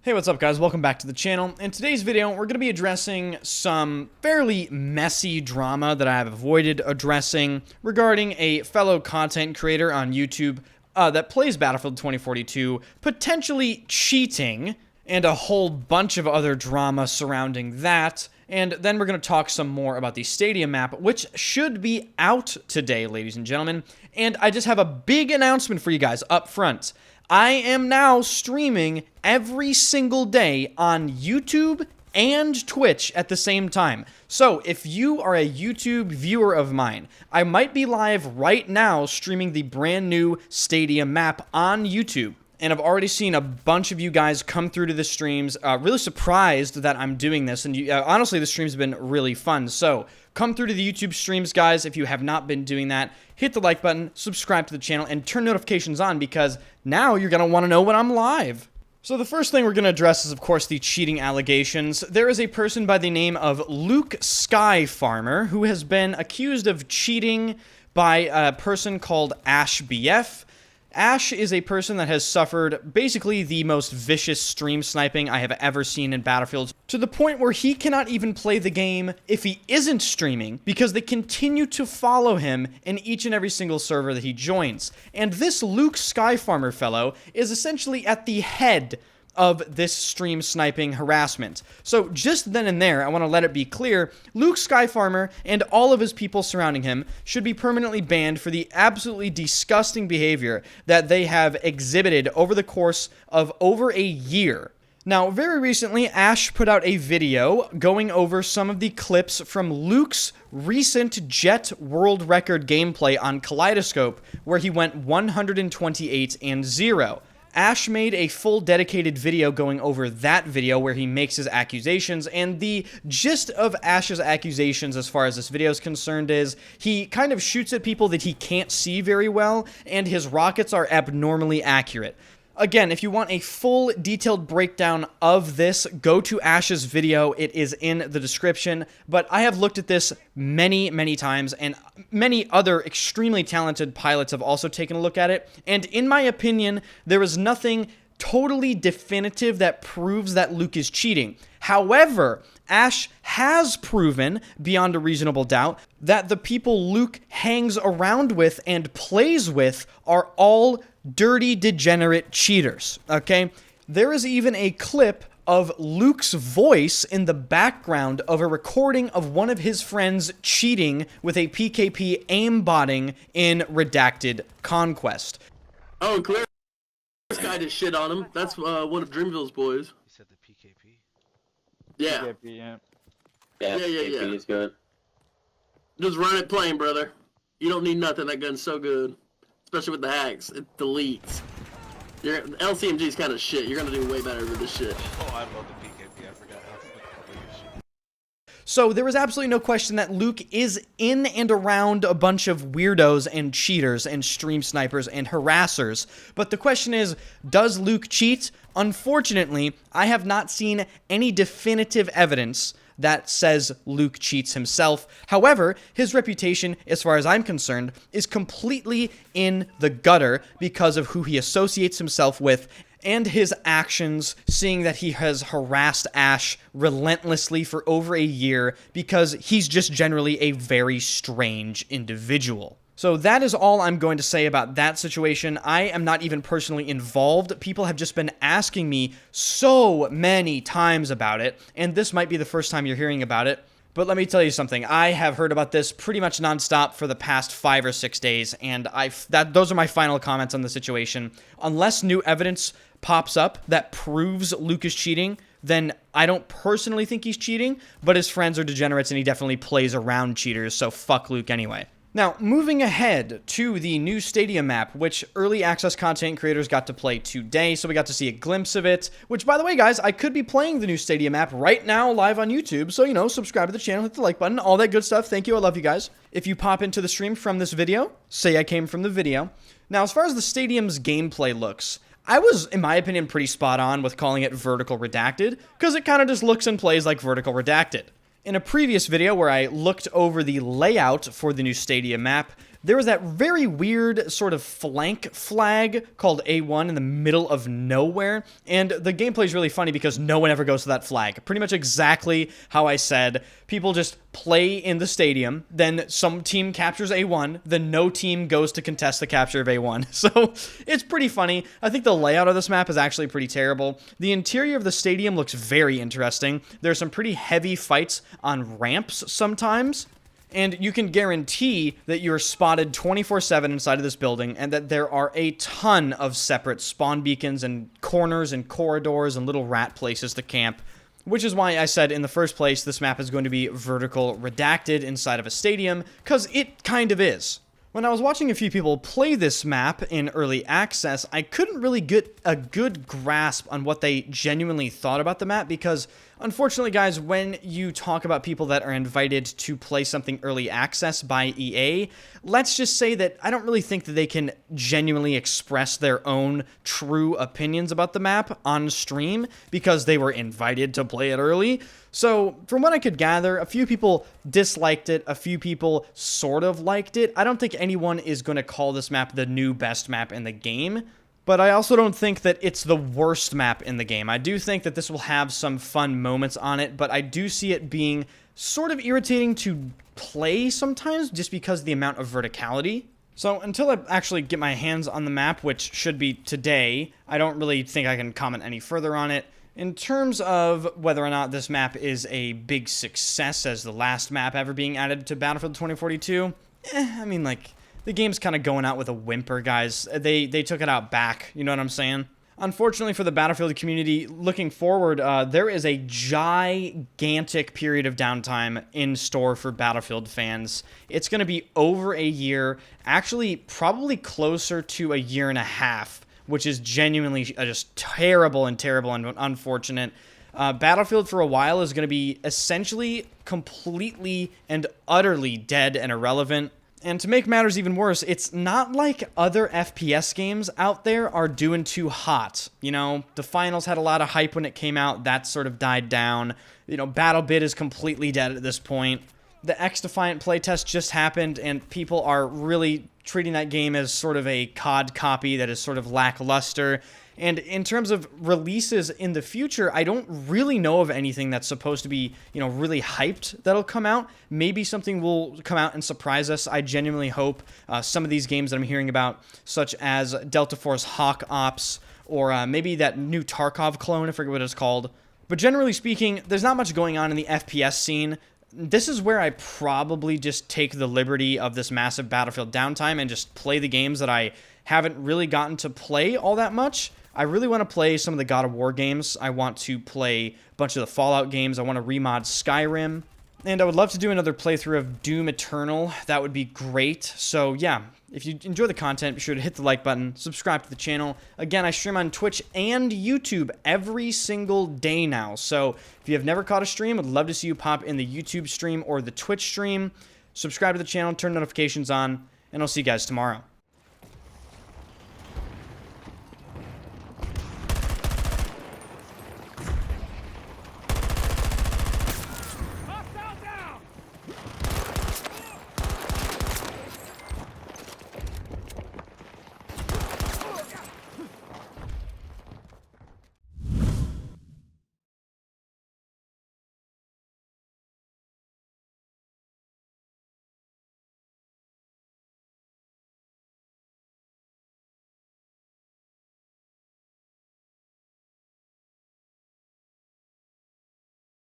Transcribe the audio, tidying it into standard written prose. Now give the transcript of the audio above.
Hey, what's up guys? Welcome back to the channel. In today's video, we're going to be addressing some fairly messy drama that I have avoided addressing regarding a fellow content creator on YouTube that plays Battlefield 2042, potentially cheating, and a whole bunch of other drama surrounding that. And then we're going to talk some more about the Stadia map, which should be out today, ladies and gentlemen. And I just have a big announcement for you guys up front. I am now streaming every single day on YouTube and Twitch at the same time. So if you are a YouTube viewer of mine, I might be live right now streaming the brand new Stadia map on YouTube. And I've already seen a bunch of you guys come through to the streams, really surprised that I'm doing this. And honestly, the streams have been really fun. So come through to the YouTube streams, guys. If you have not been doing that, hit the like button, subscribe to the channel, and turn notifications on because now you're going to want to know when I'm live. So the first thing we're going to address is, of course, the cheating allegations. There is a person by the name of Luke Skyfarmer who has been accused of cheating by a person called Ash BF. Ash is a person that has suffered basically the most vicious stream sniping I have ever seen in Battlefield, to the point where he cannot even play the game if he isn't streaming because they continue to follow him in each and every single server that he joins. And this Luke Skyfarmer fellow is essentially at the head of this stream sniping harassment. So just then and there, I want to let it be clear, Luke Skyfarmer and all of his people surrounding him should be permanently banned for the absolutely disgusting behavior that they have exhibited over the course of over a year. Now, very recently, Ash put out a video going over some of the clips from Luke's recent Jet World Record gameplay on Kaleidoscope, where he went 128-0. Ash made a full dedicated video going over that video where he makes his accusations, and the gist of Ash's accusations as far as this video is concerned is he kind of shoots at people that he can't see very well, and his rockets are abnormally accurate. Again, if you want a full detailed breakdown of this, go to Ash's video. It is in the description. But I have looked at this many times, and many other extremely talented pilots have also taken a look at it. And in my opinion, there is nothing totally definitive that proves that Luke is cheating. However, Ash has proven, beyond a reasonable doubt, that the people Luke hangs around with and plays with are all dirty, degenerate cheaters, okay? There is even a clip of Luke's voice in the background of a recording of one of his friends cheating with a PKP aimbotting in Redacted Conquest. Oh, and Claire, this guy just shit on him. That's one of Dreamville's boys. You said the PKP? Yeah. PKP, yeah. Yeah. PKP is good. Just run it plain, brother. You don't need nothing. That gun's so good. Especially with the hacks. It deletes. Your LCMG's kind of shit. You're gonna do way better with this shit. Oh, I love the PKP. I forgot how to use it. So there is absolutely no question that Luke is in and around a bunch of weirdos and cheaters and stream snipers and harassers. But the question is, does Luke cheat? Unfortunately, I have not seen any definitive evidence that says Luke cheats himself. However, his reputation, as far as I'm concerned, is completely in the gutter because of who he associates himself with and his actions, seeing that he has harassed Ash relentlessly for over a year because he's just generally a very strange individual. So that is all I'm going to say about that situation. I am not even personally involved. People have just been asking me so many times about it, and this might be the first time you're hearing about it. But let me tell you something. I have heard about this pretty much nonstop for the past 5 or 6 days, and those are my final comments on the situation. Unless new evidence pops up that proves Luke is cheating, then I don't personally think he's cheating, but his friends are degenerates and he definitely plays around cheaters, so fuck Luke anyway. Now, moving ahead to the new Stadia map, which early access content creators got to play today, so we got to see a glimpse of it, which, by the way, guys, I could be playing the new Stadia map right now live on YouTube, so, you know, subscribe to the channel, hit the like button, all that good stuff. Thank you, I love you guys. If you pop into the stream from this video, say I came from the video. Now, as far as the Stadium's gameplay looks, I was, in my opinion, pretty spot on with calling it vertical redacted, because it kind of just looks and plays like vertical redacted. In a previous video where I looked over the layout for the new Stadia map, there was that very weird sort of flank flag called A1 in the middle of nowhere, and the gameplay is really funny because no one ever goes to that flag. Pretty much exactly how I said. People just play in the stadium, then some team captures A1, then no team goes to contest the capture of A1. So it's pretty funny. I think the layout of this map is actually pretty terrible. The interior of the stadium looks very interesting. There's some pretty heavy fights on ramps sometimes. And you can guarantee that you're spotted 24/7 inside of this building, and that there are a ton of separate spawn beacons and corners and corridors and little rat places to camp. Which is why I said in the first place this map is going to be vertical redacted inside of a stadium, because it kind of is. When I was watching a few people play this map in early access, I couldn't really get a good grasp on what they genuinely thought about the map because, unfortunately, guys, when you talk about people that are invited to play something early access by EA, let's just say that I don't really think that they can genuinely express their own true opinions about the map on stream because they were invited to play it early. So, from what I could gather, a few people disliked it, a few people sort of liked it. I don't think anyone is going to call this map the new best map in the game, but I also don't think that it's the worst map in the game. I do think that this will have some fun moments on it, but I do see it being sort of irritating to play sometimes just because of the amount of verticality. So until I actually get my hands on the map, which should be today, I don't really think I can comment any further on it. In terms of whether or not this map is a big success as the last map ever being added to Battlefield 2042, I mean, like, the game's kind of going out with a whimper, guys. They took it out back, you know what I'm saying? Unfortunately for the Battlefield community, looking forward, there is a gigantic period of downtime in store for Battlefield fans. It's going to be over a year, actually probably closer to a year and a half, which is genuinely just terrible and unfortunate. Battlefield for a while is going to be essentially completely and utterly dead and irrelevant. And to make matters even worse, it's not like other FPS games out there are doing too hot. You know, the Finals had a lot of hype when it came out. That sort of died down. You know, BattleBit is completely dead at this point. The X-Defiant playtest just happened, and people are really treating that game as sort of a COD copy that is sort of lackluster. And in terms of releases in the future, I don't really know of anything that's supposed to be, you know, really hyped that'll come out. Maybe something will come out and surprise us. I genuinely hope some of these games that I'm hearing about, such as Delta Force Hawk Ops, or maybe that new Tarkov clone, I forget what it's called. But generally speaking, there's not much going on in the FPS scene. This is where I probably just take the liberty of this massive Battlefield downtime and just play the games that I haven't really gotten to play all that much. I really want to play some of the God of War games. I want to play a bunch of the Fallout games. I want to remod Skyrim. And I would love to do another playthrough of Doom Eternal. That would be great. So yeah, if you enjoy the content, be sure to hit the like button, subscribe to the channel. Again, I stream on Twitch and YouTube every single day now. So if you have never caught a stream, I'd love to see you pop in the YouTube stream or the Twitch stream. Subscribe to the channel, turn notifications on, and I'll see you guys tomorrow.